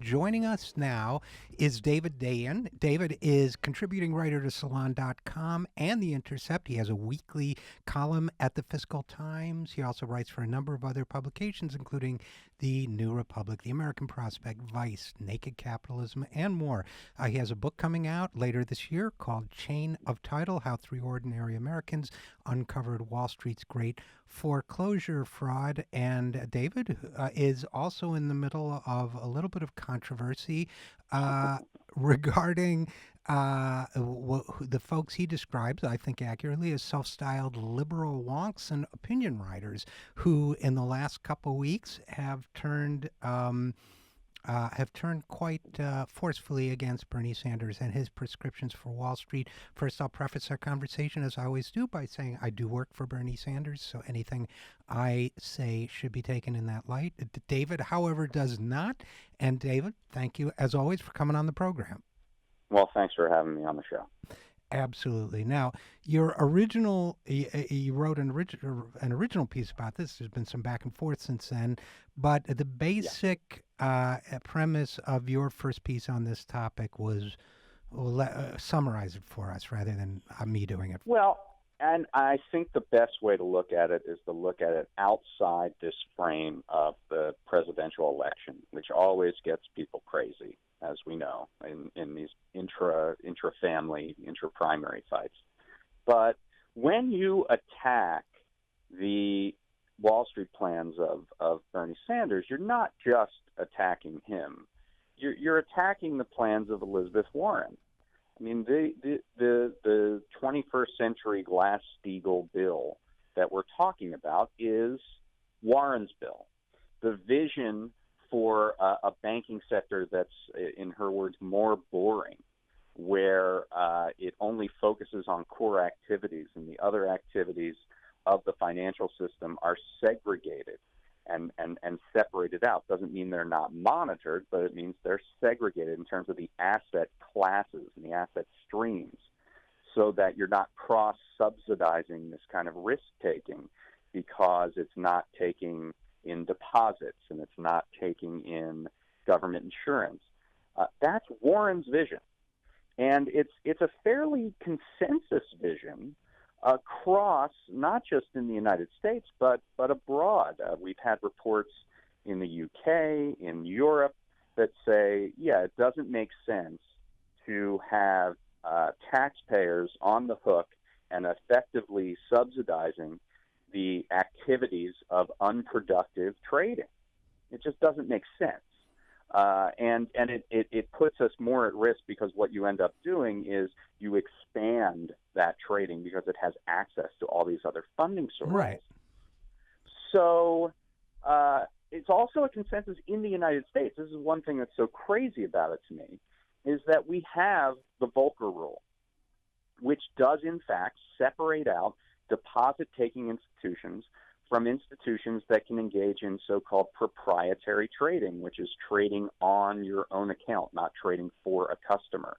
joining us now is David Dayen. David is contributing writer to Salon.com and The Intercept. He has a weekly column at the Fiscal Times. He also writes for a number of other publications, including The New Republic, The American Prospect, Vice, Naked Capitalism, and more. He has a book coming out later this year called Chain of Title: How Three Ordinary Americans Uncovered Wall Street's Great Foreclosure Fraud. And David is also in the middle of a little bit of controversy regarding the folks he describes, I think accurately, as self-styled liberal wonks and opinion writers who in the last couple of weeks have turned quite forcefully against Bernie Sanders and his prescriptions for Wall Street. First, I'll preface our conversation, as I always do, by saying I do work for Bernie Sanders, so anything I say should be taken in that light. David, however, does not. And David, thank you, as always, for coming on the program. Well, thanks for having me on the show. Absolutely. Now, your original, you wrote an original piece about this. There's been some back and forth since then, but the basic premise of your first piece on this topic was, summarize it for us rather than me doing it. Well, and I think the best way to look at it is to look at it outside this frame of the presidential election, which always gets people crazy, as we know, in these intra-family, intra-primary fights. But when you attack the Wall Street plans of Bernie Sanders, you're not just attacking him. You're attacking the plans of Elizabeth Warren. I mean, the 21st century Glass-Steagall bill that we're talking about is Warren's bill. The vision for a banking sector that's, in her words, more boring, where it only focuses on core activities and the other activities of the financial system are segregated and separated out. Doesn't mean they're not monitored, but it means they're segregated in terms of the asset classes and the asset streams, so that you're not cross-subsidizing this kind of risk-taking because it's not taking in deposits and it's not taking in government insurance. That's Warren's vision. And it's a fairly consensus vision across, not just in the United States, but abroad. We've had reports in the UK, in Europe, that say, yeah, it doesn't make sense to have taxpayers on the hook and effectively subsidizing the activities of unproductive trading. It just doesn't make sense. And it puts us more at risk, because what you end up doing is you expand that trading because it has access to all these other funding sources. Right. So it's also a consensus in the United States. This is one thing that's so crazy about it to me, is that we have the Volcker Rule, which does in fact separate out deposit-taking institutions from institutions that can engage in so-called proprietary trading, which is trading on your own account, not trading for a customer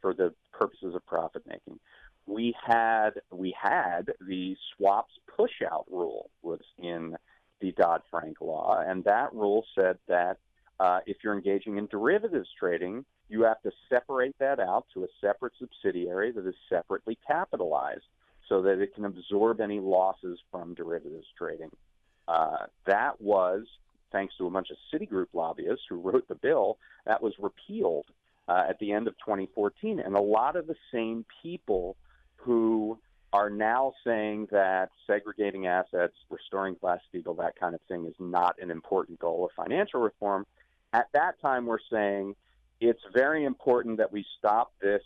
for the purposes of profit-making. We had the swaps push-out rule was in the Dodd-Frank law, and that rule said that if you're engaging in derivatives trading, you have to separate that out to a separate subsidiary that is separately capitalized, so that it can absorb any losses from derivatives trading. That was, thanks to a bunch of Citigroup lobbyists who wrote the bill, that was repealed at the end of 2014. And a lot of the same people who are now saying that segregating assets, restoring Glass-Steagall, that kind of thing is not an important goal of financial reform, at that time were saying it's very important that we stop this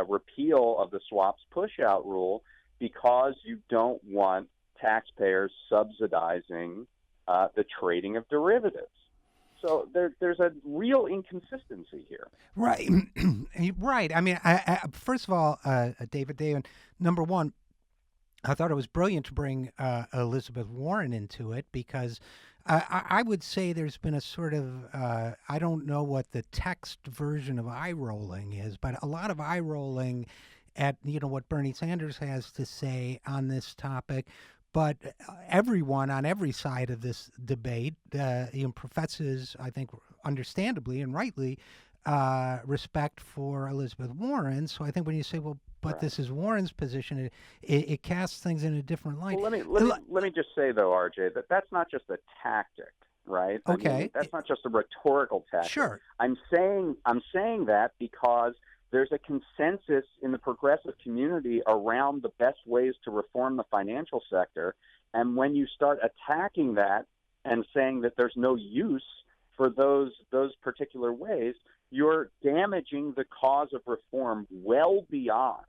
repeal of the swaps push-out rule, because you don't want taxpayers subsidizing the trading of derivatives. So there's a real inconsistency here. Right. Right. I mean, I first of all, David Dayen, number one, I thought it was brilliant to bring Elizabeth Warren into it, because I would say there's been a sort of, I don't know what the text version of eye rolling is, but a lot of eye rolling at what Bernie Sanders has to say on this topic. But everyone on every side of this debate professes, I think understandably and rightly, respect for Elizabeth Warren. So I think when you say, well, but Right. this is Warren's position, it casts things in a different light. Well, let me just say though, RJ, that that's not just a tactic, right? I mean, Okay, that's not just a rhetorical tactic. sure. I'm saying that because there's a consensus in the progressive community around the best ways to reform the financial sector, and when you start attacking that and saying that there's no use for those particular ways, you're damaging the cause of reform well beyond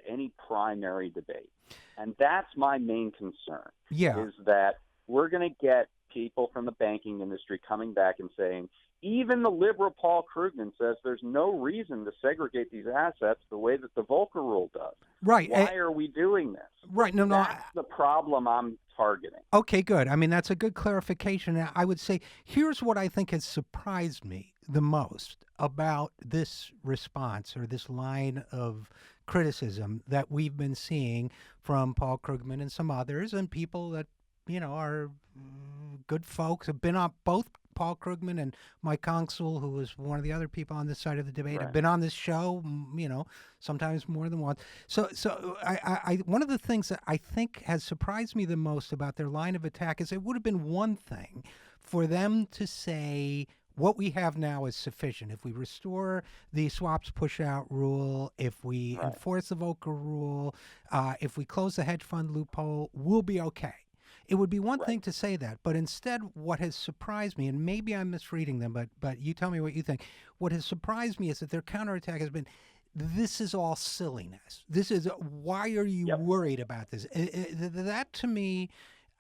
any primary debate. And that's my main concern, Yeah. is that we're going to get people from the banking industry coming back and saying, even the liberal Paul Krugman says there's no reason to segregate these assets the way that the Volcker rule does. Right. Why are we doing this? Right. No, That's the problem I'm targeting. Okay, good. I mean, that's a good clarification. And I would say here's what I think has surprised me the most about this response or this line of criticism that we've been seeing from Paul Krugman and some others and people that, are good folks, have been on both Paul Krugman and Mike Congsel, who was one of the other people on this side of the debate, have Right. been on this show, sometimes more than once. So I one of the things that I think has surprised me the most about their line of attack is it would have been one thing for them to say what we have now is sufficient. If we restore the swaps push-out rule, if we Right. enforce the Volcker rule, if we close the hedge fund loophole, we'll be okay. It would be one Right. thing to say that, but instead what has surprised me, and maybe I'm misreading them, but you tell me what you think. What has surprised me is that their counterattack has been, this is all silliness. This is, why are you Yep. worried about this? That to me...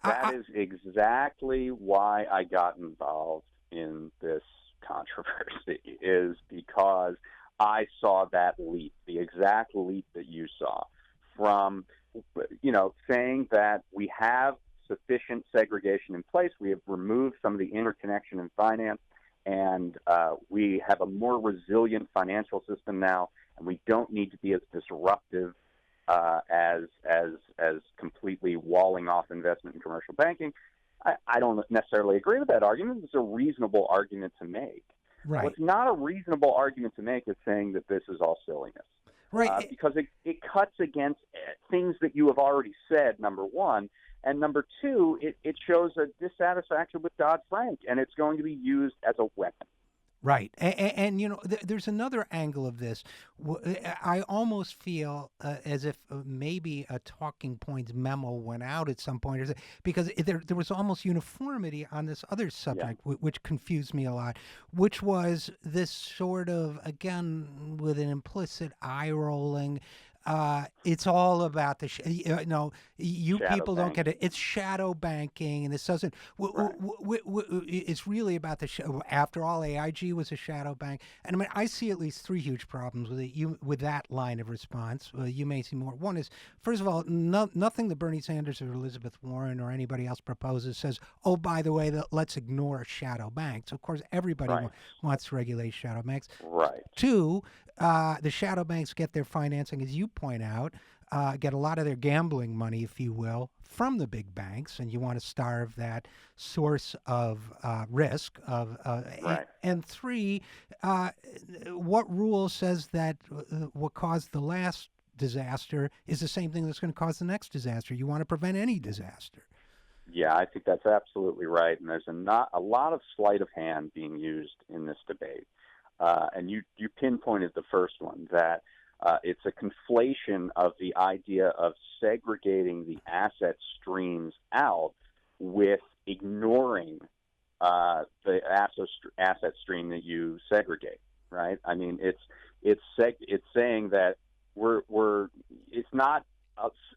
That is exactly why I got involved in this controversy, is because I saw that leap, the exact leap that you saw, from, saying that we have sufficient segregation in place, we have removed some of the interconnection in finance, and we have a more resilient financial system now, and we don't need to be as disruptive as completely walling off investment in commercial banking. I don't necessarily agree with that argument. It's a reasonable argument to make. Right. What's not a reasonable argument to make is saying that this is all silliness. Right. Because it cuts against things that you have already said, number one. And number two, it shows a dissatisfaction with Dodd-Frank, and it's going to be used as a weapon. Right. And there's another angle of this. I almost feel as if maybe a talking points memo went out at some point, because there was almost uniformity on this other subject, which confused me a lot, which was this sort of, again, with an implicit eye rolling, it's all about the you Shadow people don't banking. get it. It's shadow banking, and this doesn't. It's really about the. After all, AIG was a shadow bank, and I mean, I see at least three huge problems with it. With that line of response, you may see more. One is, first of all, nothing that Bernie Sanders or Elizabeth Warren or anybody else proposes says, oh, by the way, let's ignore shadow banks. Of course, everybody wants to regulate shadow banks. Right. Two, the shadow banks get their financing, as you point out, get a lot of their gambling money, if you will, from the big banks, and you want to starve that source of risk. And three, what rule says that what caused the last disaster is the same thing that's going to cause the next disaster? You want to prevent any disaster. Yeah, I think that's absolutely right, and there's a lot of sleight of hand being used in this debate. And you pinpointed the first one, that it's a conflation of the idea of segregating the asset streams out with ignoring the asset stream that you segregate. Right? I mean, it's saying that it's not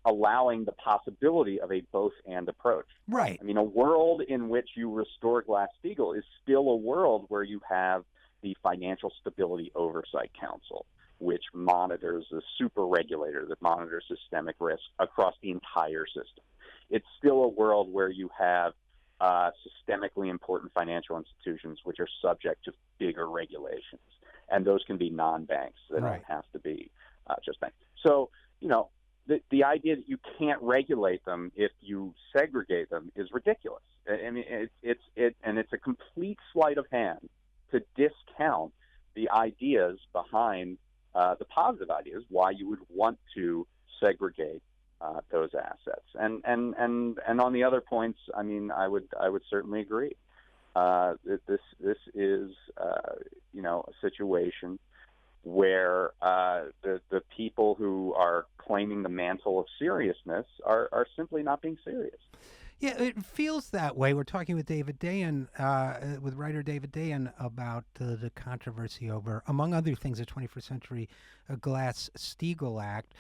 allowing the possibility of a both-and approach. Right. I mean, a world in which you restore Glass-Steagall is still a world where you have the Financial Stability Oversight Council, which monitors the super regulator that monitors systemic risk across the entire system. It's still a world where you have systemically important financial institutions which are subject to bigger regulations. And those can be non-banks. They don't have to be just banks. So, the idea that you can't regulate them if you segregate them is ridiculous. I mean, it's a complete sleight of hand to discount the ideas behind the positive ideas why you would want to segregate those assets. And on the other points, I mean, I would certainly agree. This is a situation where the people who are claiming the mantle of seriousness are simply not being serious. Yeah, it feels that way. We're talking with David Dayen, with writer David Dayen, about the controversy over, among other things, the 21st Century Glass-Steagall Act.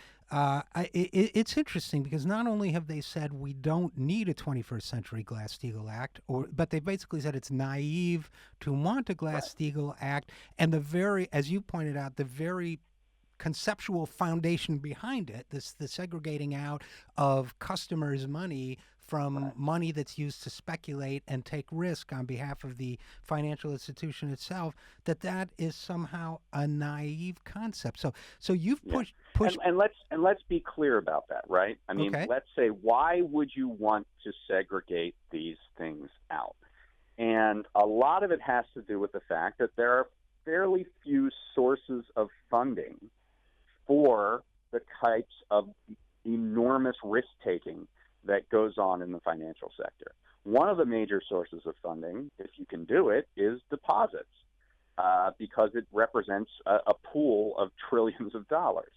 It's interesting because not only have they said we don't need a 21st Century Glass-Steagall Act, but they basically said it's naive to want a Glass-Steagall Act, and as you pointed out, the very conceptual foundation behind it, the segregating out of customers' money from money that's used to speculate and take risk on behalf of the financial institution itself, that is somehow a naive concept. So you've pushed. And let's be clear about that, right? I mean, let's say, why would you want to segregate these things out? And a lot of it has to do with the fact that there are fairly few sources of funding for the types of enormous risk-taking that goes on in the financial sector. One of the major sources of funding, if you can do it, is deposits, because it represents a pool of trillions of dollars.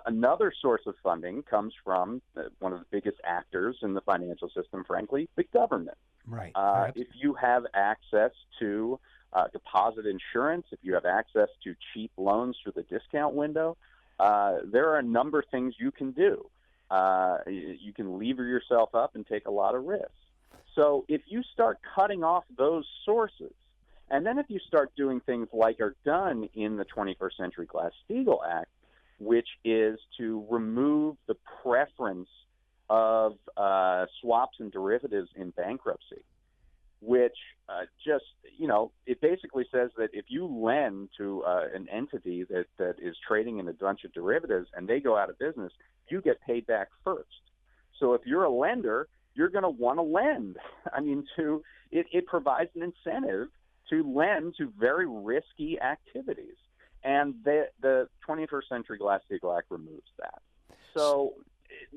Another source of funding comes from one of the biggest actors in the financial system, frankly, the government. Right. If you have access to deposit insurance, if you have access to cheap loans through the discount window, there are a number of things you can do. You can lever yourself up and take a lot of risks. So if you start cutting off those sources, and then if you start doing things like are done in the 21st Century Glass-Steagall Act, which is to remove the preference of swaps and derivatives in bankruptcy, which it basically says that if you lend to an entity that is trading in a bunch of derivatives and they go out of business, you get paid back first. So if you're a lender, you're going to want to lend. I mean, it provides an incentive to lend to very risky activities. And the 21st Century Glass-Steagall Act removes that. So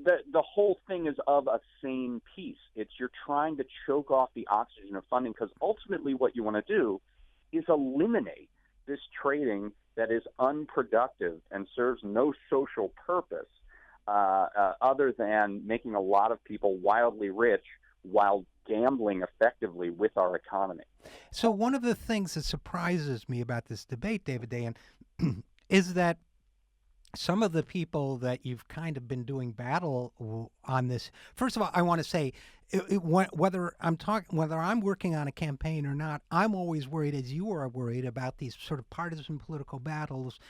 the whole thing is of a same piece. It's you're trying to choke off the oxygen of funding, because ultimately what you want to do is eliminate this trading that is unproductive and serves no social purpose other than making a lot of people wildly rich while gambling effectively with our economy. So one of the things that surprises me about this debate, David Dayen, is that some of the people that you've kind of been doing battle on this. First of all, I want to say, whether I'm working on a campaign or not, I'm always worried, as you are worried, about these sort of partisan political battles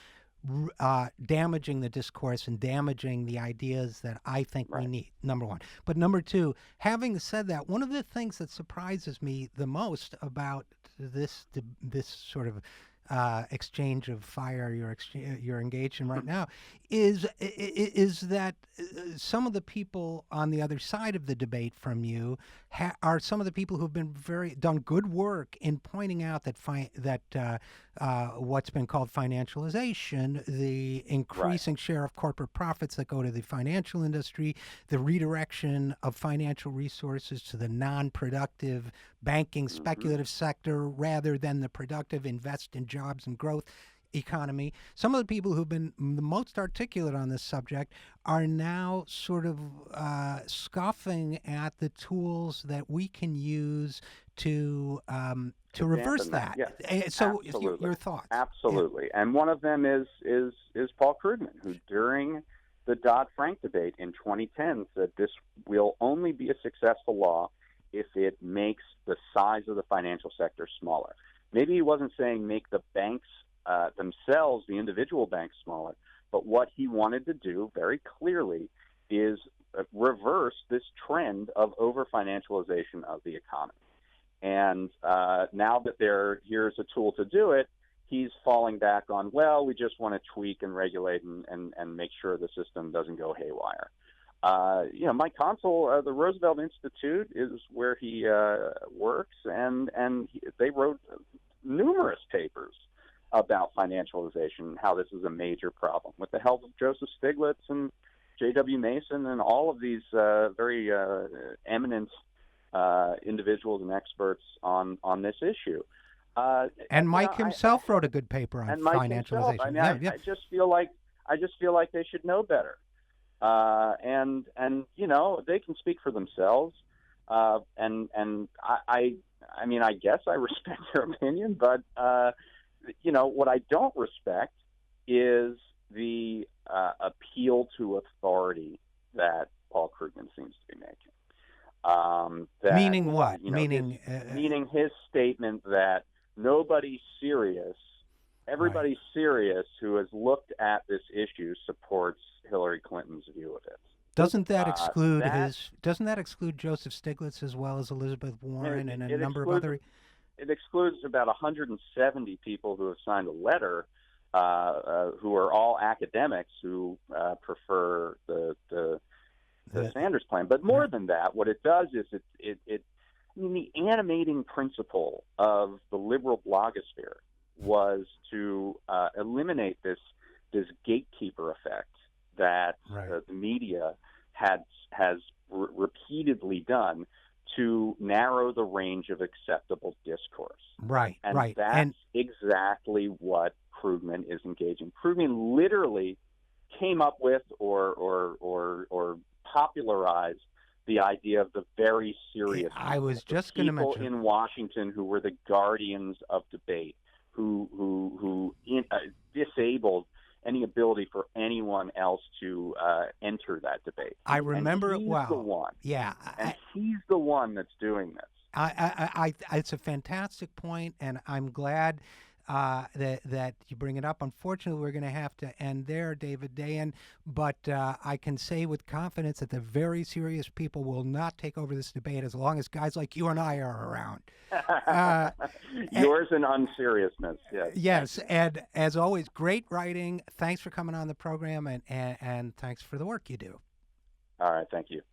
damaging the discourse and damaging the ideas that I think we need, number one. But number two, having said that, one of the things that surprises me the most about this sort of exchange of fire you're engaged in right now is that some of the people on the other side of the debate from you are some of the people who've been done good work in pointing out that what's been called financialization, the increasing share of corporate profits that go to the financial industry, the redirection of financial resources to the non-productive banking speculative sector rather than the productive invest in jobs and growth economy. Some of the people who've been the most articulate on this subject are now sort of scoffing at the tools that we can use to reverse that. Yes. So Absolutely. your thoughts? Absolutely. Yeah. And one of them is Paul Krugman, who during the Dodd-Frank debate in 2010 said this will only be a successful law if it makes the size of the financial sector smaller. Maybe he wasn't saying make the banks themselves, the individual banks, smaller, but what he wanted to do very clearly is reverse this trend of over-financialization of the economy. And now that here's a tool to do it, he's falling back on, well, we just want to tweak and regulate and make sure the system doesn't go haywire. Mike Consul, the Roosevelt Institute is where he works, and they wrote numerous papers about financialization, how this is a major problem, with the help of Joseph Stiglitz and J.W. Mason and all of these very eminent individuals and experts on this issue. And Mike himself wrote a good paper on financialization. Himself, I just feel like they should know better. And they can speak for themselves. And I mean, I guess I respect their opinion, but what I don't respect is the appeal to authority that Paul Krugman seems to be making. Meaning what? Meaning his statement that nobody's serious, everybody serious who has looked at this issue supports Hillary Clinton's view of it. Doesn't that exclude Doesn't that exclude Joseph Stiglitz as well as Elizabeth Warren and a number of other? It excludes about 170 people who have signed a letter, who are all academics who prefer the Sanders plan. But more than that, what it does is the animating principle of the liberal blogosphere was to eliminate this gatekeeper effect that the media has repeatedly done to narrow the range of acceptable discourse. And that's exactly what Krugman is engaging. Krugman literally came up with or popularized the idea of the very serious. I was just going to mention people in Washington who were the guardians of debate, who disabled any ability for anyone else to enter that debate. I remember it well. He's the one. Yeah, and he's the one that's doing this. It's a fantastic point, and I'm glad that you bring it up. Unfortunately, we're going to have to end there, David Dayen, but I can say with confidence that the very serious people will not take over this debate as long as guys like you and I are around. Yours and unseriousness, yes. Yes, and as always, great writing. Thanks for coming on the program, and thanks for the work you do. All right, thank you.